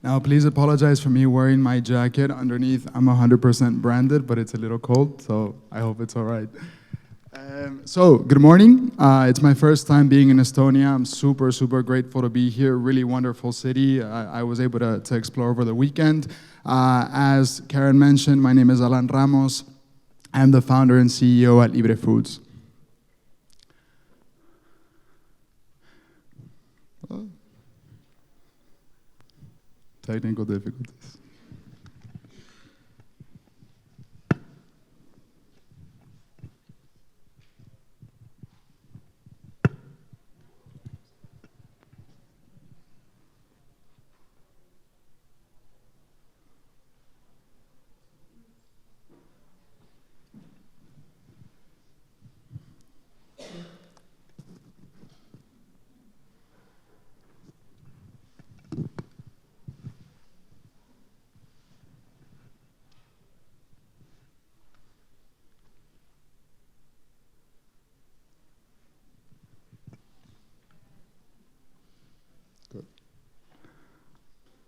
Now, please apologize for me wearing my jacket. Underneath, I'm 100% branded, but it's a little cold, so I hope it's all right. Good morning. It's my first time being in Estonia. I'm super, super grateful to be here. Really wonderful city. I was able to explore over the weekend. As Karen mentioned, my name is Alan Ramos. I'm the founder and CEO at Libre Foods. Technical difficulties.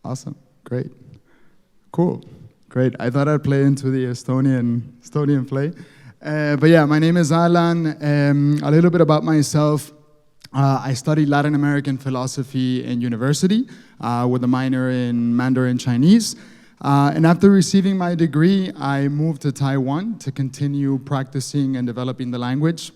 Awesome, great, cool, great. I thought I'd play into the Estonian play. But yeah, my name is Alan. A little bit about myself. I studied Latin American philosophy in university with a minor in Mandarin Chinese. And after receiving my degree, I moved to Taiwan to continue practicing and developing the language.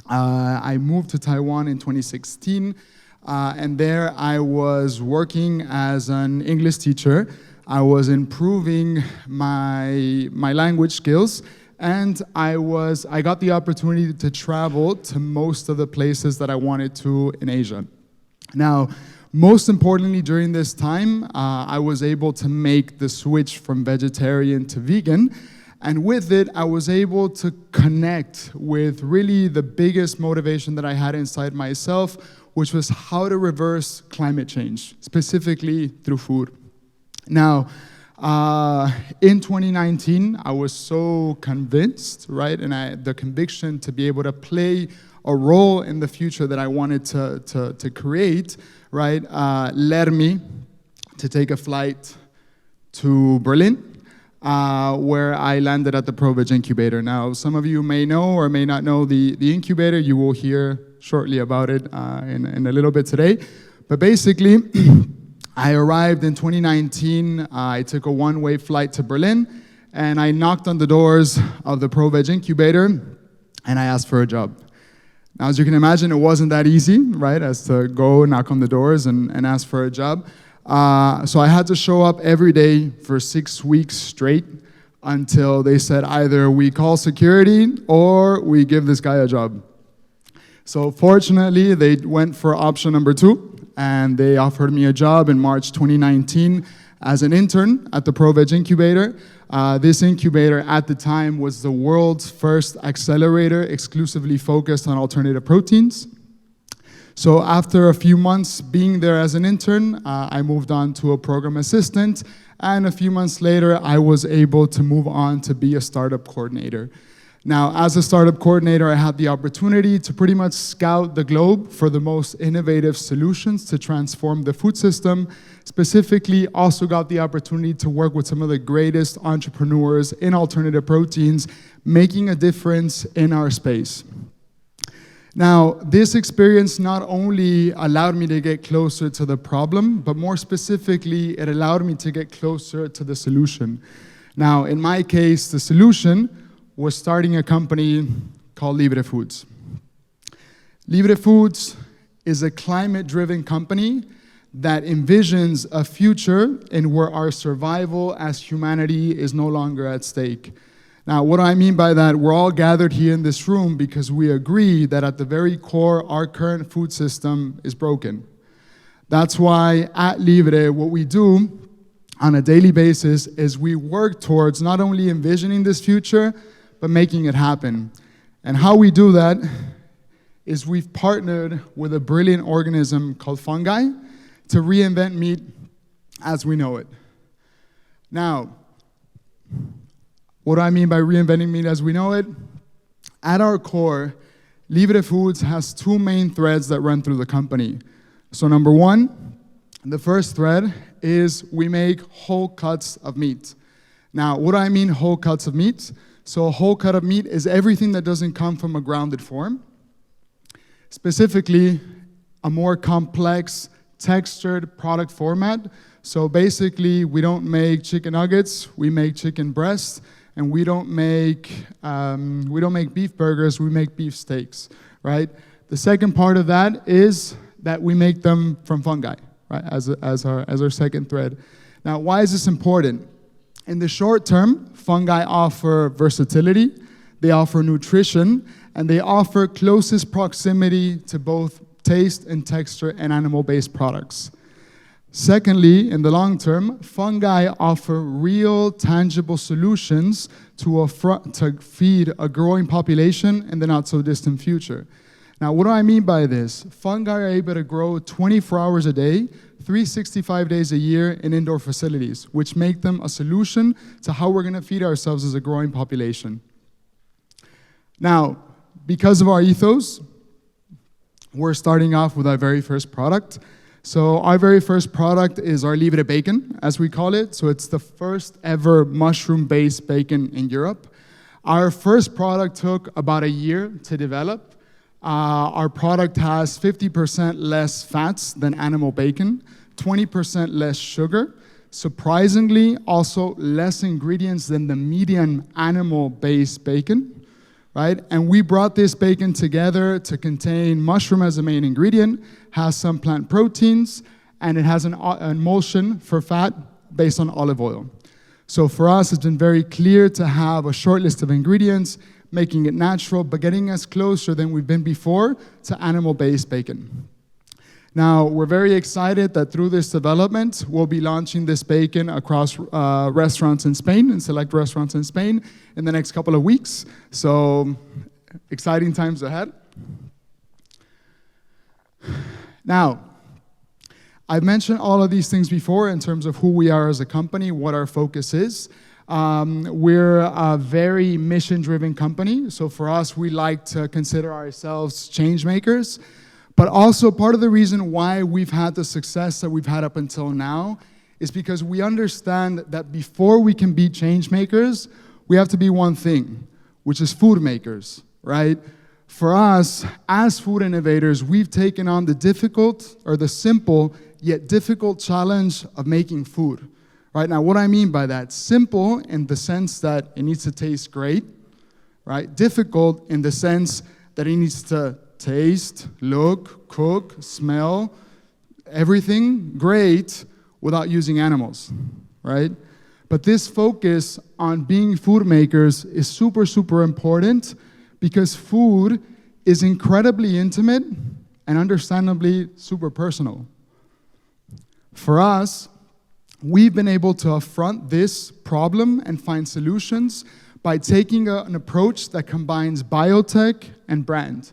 I moved to Taiwan in 2016. And there I was working as an English teacher. I was improving my language skills, and I got the opportunity to travel to most of the places that I wanted to in Asia. Now, most importantly during this time, I was able to make the switch from vegetarian to vegan. And with it, I was able to connect with really the biggest motivation that I had inside myself, which was how to reverse climate change, specifically through food. Now, in 2019, I was so convinced, right, and the conviction to be able to play a role in the future that I wanted to create, right, led me to take a flight to Berlin, where I landed at the ProVeg incubator. Now, some of you may know or may not know the incubator. You will hear shortly about it in a little bit today. But basically, I arrived in 2019. I took a one-way flight to Berlin, and I knocked on the doors of the ProVeg incubator, and I asked for a job. Now, as you can imagine, it wasn't that easy, right, as to go knock on the doors and ask for a job. So I had to show up every day for 6 weeks straight until they said either we call security or we give this guy a job. So fortunately, they went for option number 2, and they offered me a job in March 2019 as an intern at the ProVeg incubator. This incubator at the time was the world's first accelerator exclusively focused on alternative proteins. So after a few months being there as an intern, I moved on to a program assistant, and a few months later, I was able to move on to be a startup coordinator. Now, as a startup coordinator, I had the opportunity to pretty much scout the globe for the most innovative solutions to transform the food system. Specifically, also got the opportunity to work with some of the greatest entrepreneurs in alternative proteins, making a difference in our space. Now, this experience not only allowed me to get closer to the problem, but more specifically, it allowed me to get closer to the solution. Now, in my case, the solution was starting a company called Libre Foods. Libre Foods is a climate-driven company that envisions a future in where our survival as humanity is no longer at stake. Now, what do I mean by that? We're all gathered here in this room because we agree that at the very core, our current food system is broken. That's why at Libre, what we do on a daily basis is we work towards not only envisioning this future, but making it happen. And how we do that is we've partnered with a brilliant organism called fungi to reinvent meat as we know it. Now, what do I mean by reinventing meat as we know it? At our core, Libre Foods has 2 main threads that run through the company. So number 1, the first thread is we make whole cuts of meat. Now, what do I mean whole cuts of meat? So a whole cut of meat is everything that doesn't come from a grounded form. Specifically, a more complex, textured product format. So basically, we don't make chicken nuggets, we make chicken breasts, and we don't make beef burgers, we make beef steaks, right? The second part of that is that we make them from fungi, right? As our second thread. Now, why is this important? In the short term, fungi offer versatility, they offer nutrition, and they offer closest proximity to both taste and texture and animal-based products. Secondly, in the long term, fungi offer real, tangible solutions to feed a growing population in the not-so-distant future. Now, what do I mean by this? Fungi are able to grow 24 hours a day, 365 days a year in indoor facilities, which make them a solution to how we're going to feed ourselves as a growing population. Now, because of our ethos, we're starting off with our very first product. So our very first product is our Libre bacon, as we call it. So it's the first ever mushroom-based bacon in Europe. Our first product took about a year to develop. Our product has 50% less fats than animal bacon, 20% less sugar, surprisingly also less ingredients than the median animal-based bacon, right? And we brought this bacon together to contain mushroom as a main ingredient, has some plant proteins, and it has an emulsion for fat based on olive oil. So for us, it's been very clear to have a short list of ingredients, making it natural, but getting us closer than we've been before to animal-based bacon. Now, we're very excited that through this development, we'll be launching this bacon across restaurants in Spain, in select restaurants in Spain, in the next couple of weeks. So, exciting times ahead. Now, I've mentioned all of these things before in terms of who we are as a company, what our focus is. We're a very mission-driven company, so for us, we like to consider ourselves change makers. But also part of the reason why we've had the success that we've had up until now is because we understand that before we can be change makers, we have to be one thing, which is food makers, right? For us, as food innovators, we've taken on the difficult or the simple yet difficult challenge of making food. Right, now what I mean by that, simple in the sense that it needs to taste great, right? Difficult in the sense that it needs to taste, look, cook, smell, everything great without using animals, right? But this focus on being food makers is super, super important because food is incredibly intimate and understandably super personal. For us, we've been able to affront this problem and find solutions by taking an approach that combines biotech and brand.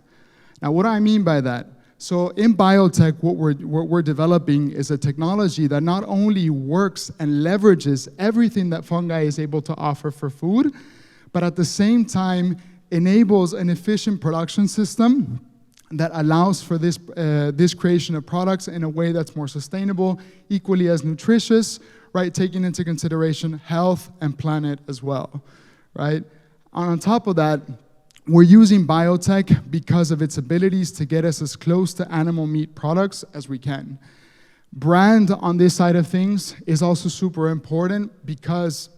Now, what do I mean by that? So in biotech, what we're developing is a technology that not only works and leverages everything that fungi is able to offer for food, but at the same time enables an efficient production system that allows for this creation of products in a way that's more sustainable, equally as nutritious, right? Taking into consideration health and planet as well, right? On top of that, we're using biotech because of its abilities to get us as close to animal meat products as we can. Brand on this side of things is also super important because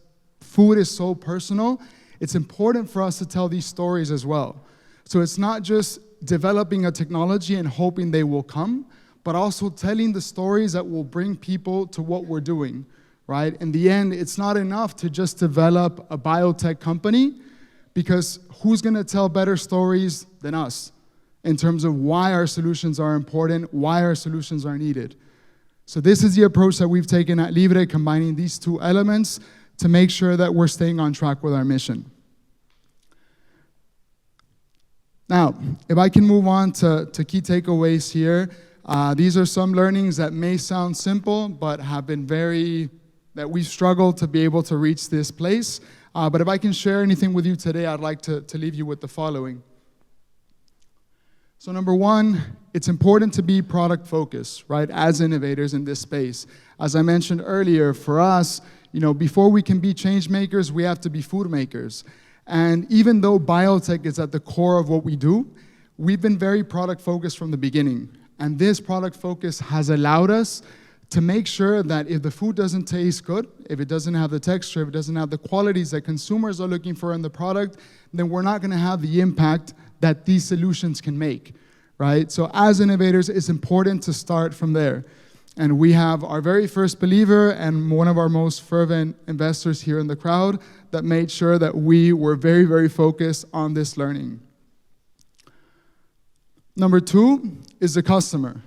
food is so personal. It's important for us to tell these stories as well. So it's not just developing a technology and hoping they will come, but also telling the stories that will bring people to what we're doing, right? In the end, it's not enough to just develop a biotech company because who's going to tell better stories than us in terms of why our solutions are important, why our solutions are needed. So this is the approach that we've taken at Libre, combining these two elements to make sure that we're staying on track with our mission. Now, if I can move on to key takeaways here, these are some learnings that may sound simple, but have been that we've struggled to be able to reach this place. But if I can share anything with you today, I'd like to leave you with the following. So number one, it's important to be product focused, right, as innovators in this space. As I mentioned earlier, for us, before we can be change makers, we have to be food makers. And even though biotech is at the core of what we do, we've been very product focused from the beginning. And this product focus has allowed us to make sure that if the food doesn't taste good, if it doesn't have the texture, if it doesn't have the qualities that consumers are looking for in the product, then we're not going to have the impact that these solutions can make, right? So as innovators, it's important to start from there. And we have our very first believer and one of our most fervent investors here in the crowd that made sure that we were very, very focused on this learning. Number two is the customer,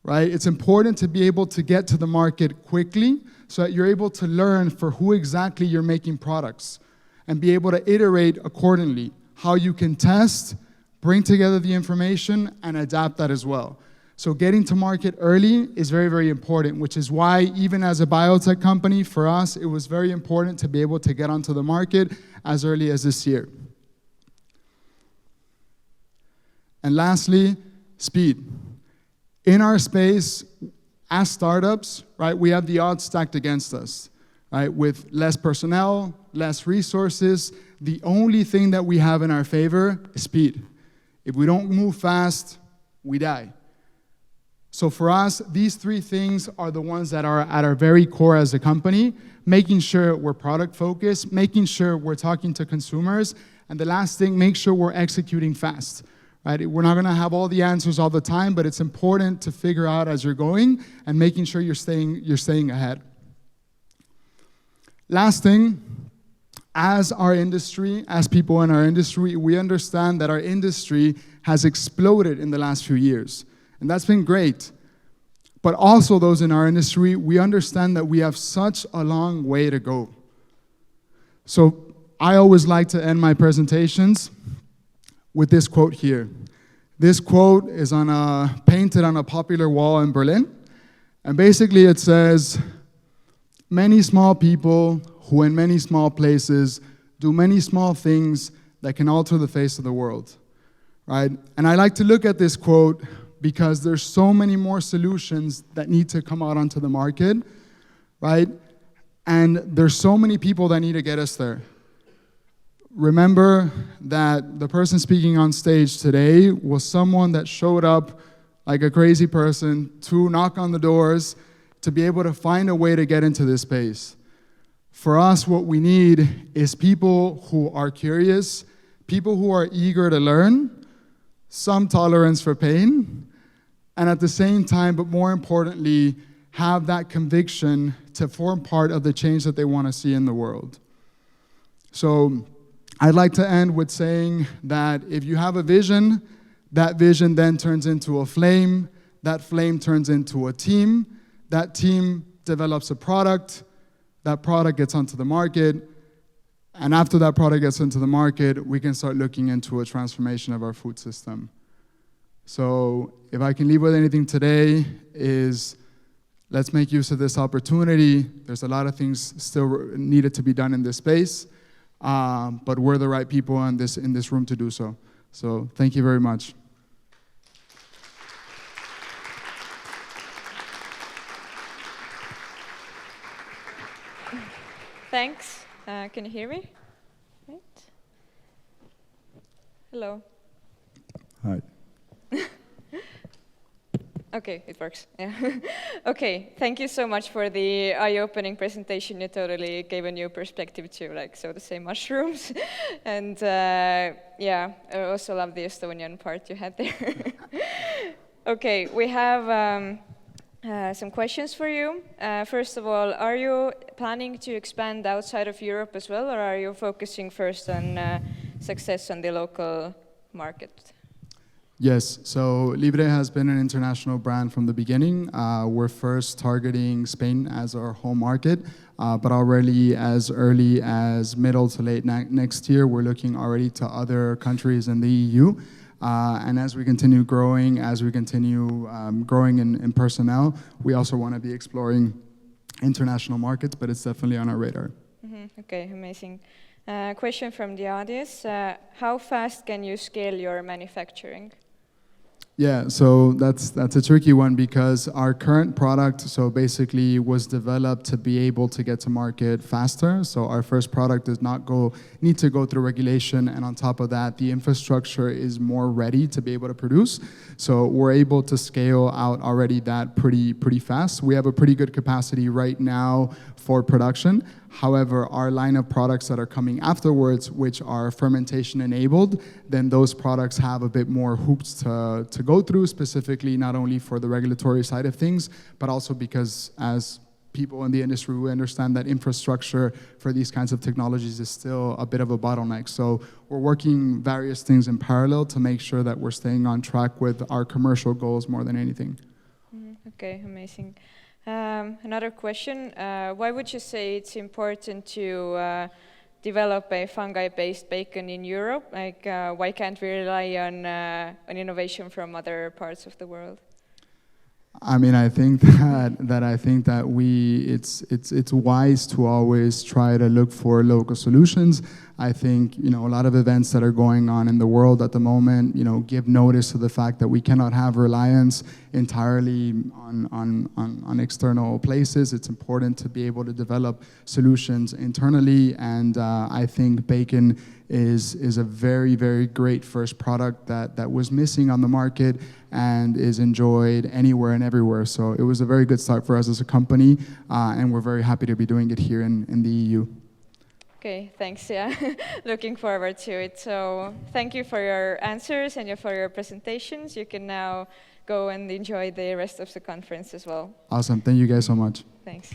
right? It's important to be able to get to the market quickly so that you're able to learn for who exactly you're making products and be able to iterate accordingly, how you can test, bring together the information, and adapt that as well. So getting to market early is very, very important, which is why even as a biotech company, for us, it was very important to be able to get onto the market as early as this year. And lastly, speed. In our space, as startups, right, we have the odds stacked against us, right? With less personnel, less resources, the only thing that we have in our favor is speed. If we don't move fast, we die. So for us, these three things are the ones that are at our very core as a company, making sure we're product focused, making sure we're talking to consumers, and the last thing, make sure we're executing fast. Right? We're not going to have all the answers all the time, but it's important to figure out as you're going and making sure you're staying ahead. Last thing, as our industry, as people in our industry, we understand that our industry has exploded in the last few years, and that's been great. But also those in our industry, we understand that we have such a long way to go. So I always like to end my presentations with this quote here. This quote is painted on a popular wall in Berlin. And basically it says, many small people who in many small places do many small things that can alter the face of the world, right? And I like to look at this quote because there's so many more solutions that need to come out onto the market, right? And there's so many people that need to get us there. Remember that the person speaking on stage today was someone that showed up like a crazy person to knock on the doors to be able to find a way to get into this space. For us, what we need is people who are curious, people who are eager to learn, some tolerance for pain, and at the same time, but more importantly, have that conviction to form part of the change that they want to see in the world. So I'd like to end with saying that if you have a vision, that vision then turns into a flame, that flame turns into a team, that team develops a product, that product gets onto the market, and after that product gets into the market, we can start looking into a transformation of our food system. So if I can leave with anything today is let's make use of this opportunity. There's a lot of things still needed to be done in this space. But we're the right people in this room to do so. So thank you very much. Thanks. Can you hear me? Right. Hello. Hi. Okay, it works. Yeah. Okay, thank you so much for the eye-opening presentation. You totally gave a new perspective to, like, so to say, mushrooms. And yeah, I also love the Estonian part you had there. Okay, we have some questions for you. First of all, are you planning to expand outside of Europe as well, or are you focusing first on success on the local market? Yes, so Libre has been an international brand from the beginning. We're first targeting Spain as our home market, but already as early as middle to late next year, we're looking already to other countries in the EU. And as we continue growing, growing in personnel, we also want to be exploring international markets, but it's definitely on our radar. Mm-hmm. Okay, amazing. Question from the audience. How fast can you scale your manufacturing? Yeah, so that's a tricky one because our current product, so basically was developed to be able to get to market faster. So our first product does not need to go through regulation, and on top of that, the infrastructure is more ready to be able to produce. So we're able to scale out already that pretty fast. We have a pretty good capacity right now for production. However, our line of products that are coming afterwards, which are fermentation enabled, then those products have a bit more hoops to go through, specifically not only for the regulatory side of things, but also because as people in the industry, we understand that infrastructure for these kinds of technologies is still a bit of a bottleneck. So we're working various things in parallel to make sure that we're staying on track with our commercial goals more than anything. Okay, amazing. Another question, why would you say it's important to develop a fungi-based bacon in Europe? Like, why can't we rely on innovation from other parts of the world? I mean, I think that it's wise to always try to look for local solutions. I think, a lot of events that are going on in the world at the moment, give notice to the fact that we cannot have reliance entirely on external places. It's important to be able to develop solutions internally, and I think bacon is a very, very great first product that was missing on the market and is enjoyed anywhere and everywhere. So it was a very good start for us as a company, and we're very happy to be doing it here in the EU. Okay, thanks, yeah. Looking forward to it. So thank you for your answers and for your presentations. You can now go and enjoy the rest of the conference as well. Awesome, thank you guys so much. Thanks.